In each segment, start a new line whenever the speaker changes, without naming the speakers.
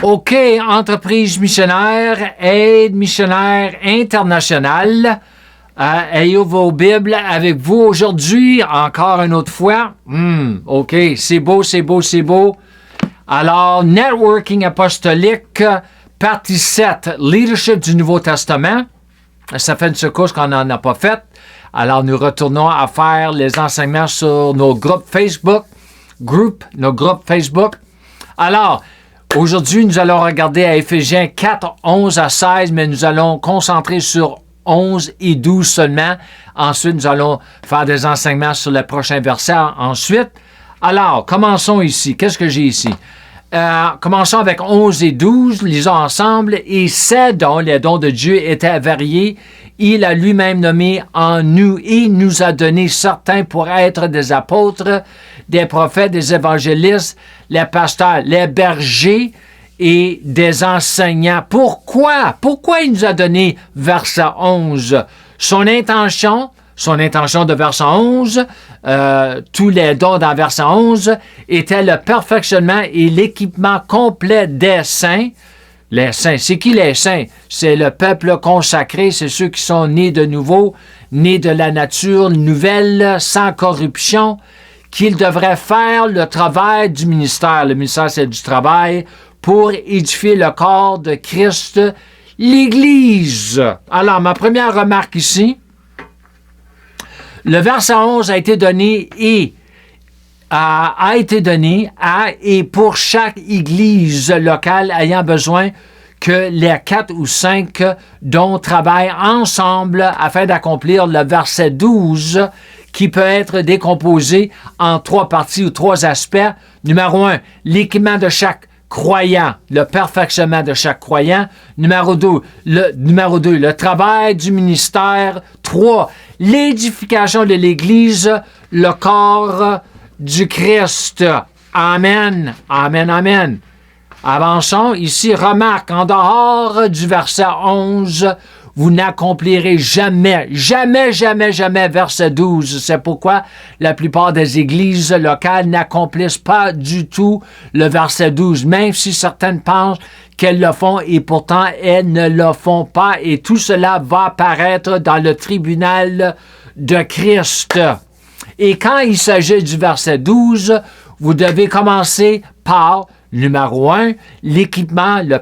OK, entreprise missionnaire, aide missionnaire internationale. Ayez vos Bibles avec vous aujourd'hui, encore une autre fois. OK, c'est beau, c'est beau, c'est beau. Alors, Networking apostolique, partie 7, Leadership du Nouveau Testament. Ça fait une secousse qu'on n'en a pas fait. Alors, nous retournons à faire les enseignements sur nos groupes Facebook. Alors, aujourd'hui, nous allons regarder à Éphésiens 4, 11 à 16, mais nous allons concentrer sur 11 et 12 seulement. Ensuite, nous allons faire des enseignements sur le prochain verset ensuite. Alors, commençons ici. Qu'est-ce que j'ai ici? Commençons avec 11 et 12, lisons ensemble. Et ces dons, les dons de Dieu, étaient variés. Il a lui-même nommé en nous et nous a donné certains pour être des apôtres, des prophètes, des évangélistes, les pasteurs, les bergers et des enseignants. Pourquoi? Pourquoi il nous a donné verset 11? Son intention de verset 11, tous les dons dans verset 11, était le perfectionnement et l'équipement complet des saints. Les saints, c'est qui les saints? C'est le peuple consacré, c'est ceux qui sont nés de nouveau, nés de la nature nouvelle, sans corruption, qu'ils devraient faire le travail du ministère. Le ministère, c'est du travail pour édifier le corps de Christ, l'Église. Alors, ma première remarque ici, le verset 11 a été donné et pour chaque église locale ayant besoin que les 4 ou 5 dons travaillent ensemble afin d'accomplir le verset 12 qui peut être décomposé en 3 parties ou 3 aspects. Numéro 1, l'équipement de chaque croyant, le perfectionnement de chaque croyant. Numéro 2, le travail du ministère. 3, l'édification de l'Église, le corps du Christ. Amen, amen, amen. Avançons ici. Remarque, en dehors du verset 11, vous n'accomplirez jamais, verset 12. C'est pourquoi la plupart des églises locales n'accomplissent pas du tout le verset 12, même si certaines pensent qu'elles le font et pourtant elles ne le font pas. Et tout cela va apparaître dans le tribunal de Christ. Et quand il s'agit du verset 12, vous devez commencer par, numéro 1, l'équipement, le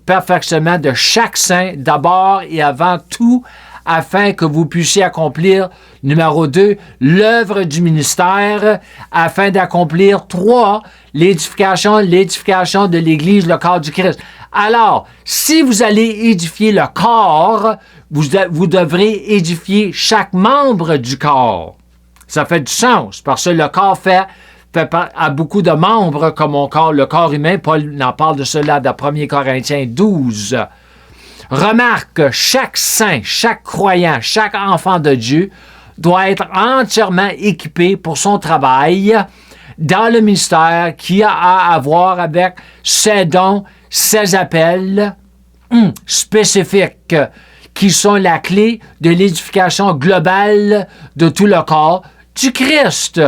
perfectionnement de chaque saint d'abord et avant tout, afin que vous puissiez accomplir, numéro 2, l'œuvre du ministère, afin d'accomplir 3, l'édification de l'Église, le corps du Christ. Alors, si vous allez édifier le corps, vous devrez édifier chaque membre du corps. Ça fait du sens, parce que le corps a beaucoup de membres comme le corps humain. Paul en parle de cela dans 1 Corinthiens 12. Remarque, chaque saint, chaque croyant, chaque enfant de Dieu doit être entièrement équipé pour son travail dans le ministère qui a à voir avec ses dons, ses appels spécifiques qui sont la clé de l'édification globale de tout le corps du Christ.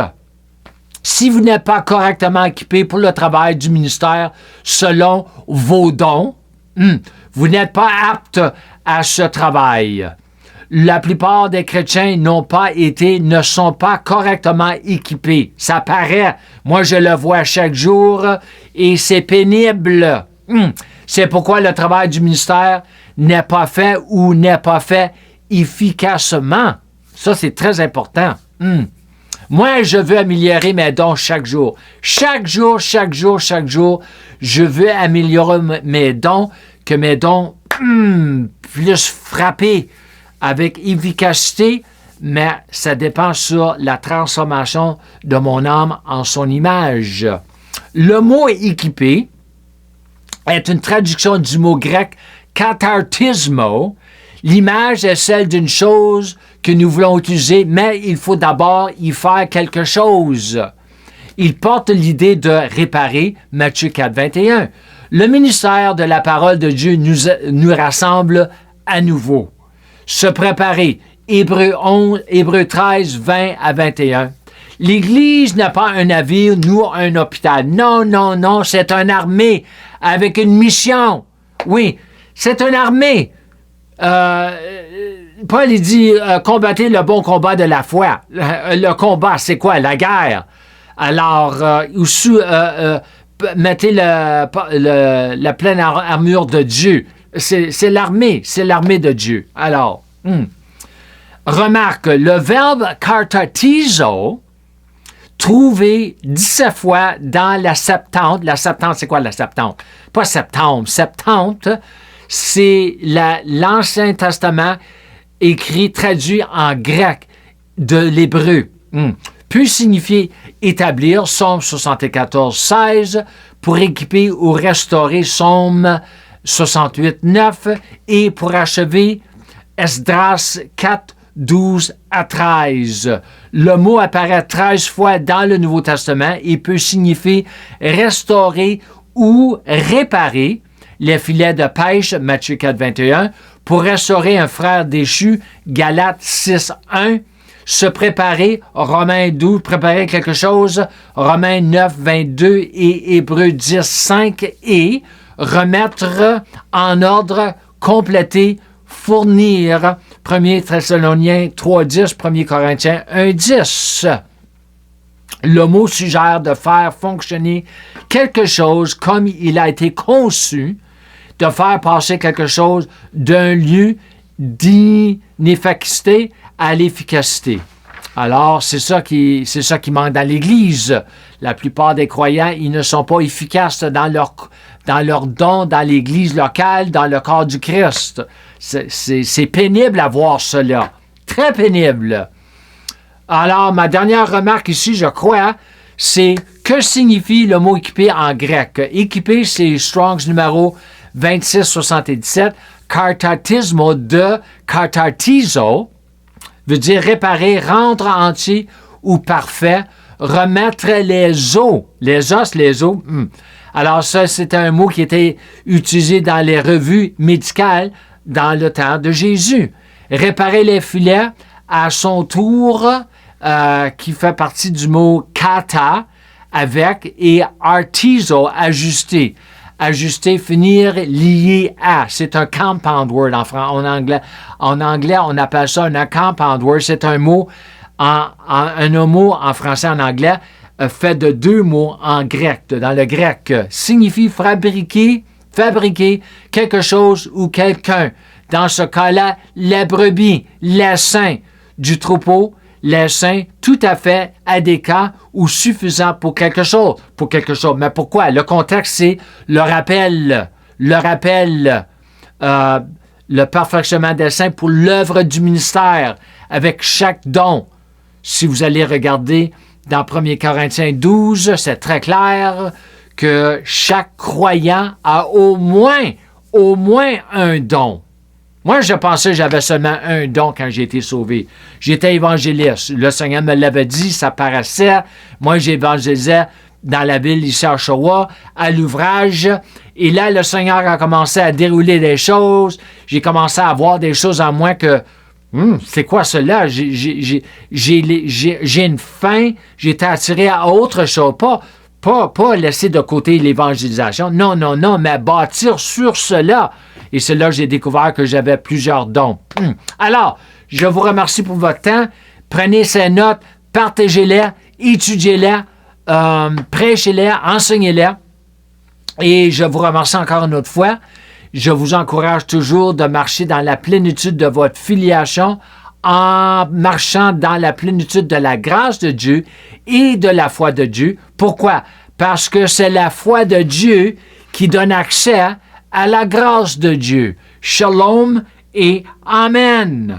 Si vous n'êtes pas correctement équipé pour le travail du ministère selon vos dons, vous n'êtes pas apte à ce travail. La plupart des chrétiens ne sont pas correctement équipés. Ça paraît. Moi, je le vois chaque jour et c'est pénible. C'est pourquoi le travail du ministère n'est pas fait ou n'est pas fait efficacement. Ça, c'est très important. Moi, je veux améliorer mes dons chaque jour. Chaque jour, je veux améliorer mes dons, que mes dons puissent frapper avec efficacité, mais ça dépend sur la transformation de mon âme en son image. Le mot « équipé » est une traduction du mot grec « kathartismo ». L'image est celle d'une chose que nous voulons utiliser, mais il faut d'abord y faire quelque chose. Il porte l'idée de réparer, Matthieu 4, 21. Le ministère de la parole de Dieu nous rassemble à nouveau. Se préparer, Hébreux 13, 20 à 21. L'Église n'est pas un navire, nous, un hôpital. Non, non, non, c'est une armée avec une mission. Oui, c'est une armée. Paul il dit combattez le bon combat de la foi. Le combat, c'est quoi? La guerre. Alors, mettez la pleine armure de Dieu. C'est l'armée de Dieu. Alors, remarque, le verbe kartatizo, trouvé 17 fois dans la Septante. La Septante, c'est quoi la Septante? Pas septembre. Septante, c'est l'Ancien Testament écrit, traduit en grec de l'hébreu. Peut signifier établir, Psaume 74, 16, pour équiper ou restaurer, Psaume 68, 9, et pour achever, Esdras 4, 12 à 13. Le mot apparaît 13 fois dans le Nouveau Testament et peut signifier restaurer ou réparer les filets de pêche, Matthieu 4, 21, pour restaurer un frère déchu, Galates 6, 1, se préparer, Romains 12, préparer quelque chose, Romains 9, 22 et Hébreux 10, 5, et remettre en ordre, compléter, fournir, 1 Thessaloniens 3, 10, 1 Corinthiens 1, 10. Le mot suggère de faire fonctionner quelque chose comme il a été conçu, de faire passer quelque chose d'un lieu d'inefficacité à l'efficacité. Alors, c'est ça qui manque dans l'Église. La plupart des croyants, ils ne sont pas efficaces dans leur don, dans l'Église locale, dans le corps du Christ. C'est pénible à voir cela. Très pénible. Alors, ma dernière remarque ici, je crois, c'est que signifie le mot équipé en grec? Équipé, c'est Strong's numéro 2677. Kartatismo de kartartizo veut dire réparer, rendre entier ou parfait, remettre les os. Les os, les os. Alors ça, c'est un mot qui était utilisé dans les revues médicales dans le temps de Jésus. Réparer les filets, à son tour, qui fait partie du mot kata, avec, et artizo, ajuster. Ajuster, finir, lié à. C'est un compound word en anglais. En anglais, on appelle ça un compound word. C'est un mot, un mot en français, en anglais, fait de deux mots en grec. Dans le grec, signifie fabriquer quelque chose ou quelqu'un. Dans ce cas-là, les brebis, les saints du troupeau, les saints tout à fait adéquats ou suffisants pour quelque chose. Mais pourquoi? Le contexte, c'est le rappel, le perfectionnement des saints pour l'œuvre du ministère avec chaque don. Si vous allez regarder dans 1 Corinthiens 12, c'est très clair que chaque croyant a au moins un don. Moi, je pensais que j'avais seulement un don quand j'ai été sauvé. J'étais évangéliste. Le Seigneur me l'avait dit, ça paraissait. Moi, j'évangélisais dans la ville ici à Oshawa, à l'ouvrage. Et là, le Seigneur a commencé à dérouler des choses. J'ai commencé à voir des choses en moi que, c'est quoi cela? J'ai une faim. J'ai été attiré à autre chose. Pas laisser de côté l'évangélisation. Non, mais bâtir sur cela. Et c'est là que j'ai découvert que j'avais plusieurs dons. Alors, je vous remercie pour votre temps. Prenez ces notes, partagez-les, étudiez-les, prêchez-les, enseignez-les. Et je vous remercie encore une autre fois. Je vous encourage toujours de marcher dans la plénitude de votre filiation en marchant dans la plénitude de la grâce de Dieu et de la foi de Dieu. Pourquoi? Parce que c'est la foi de Dieu qui donne accès à la grâce de Dieu. Shalom et Amen.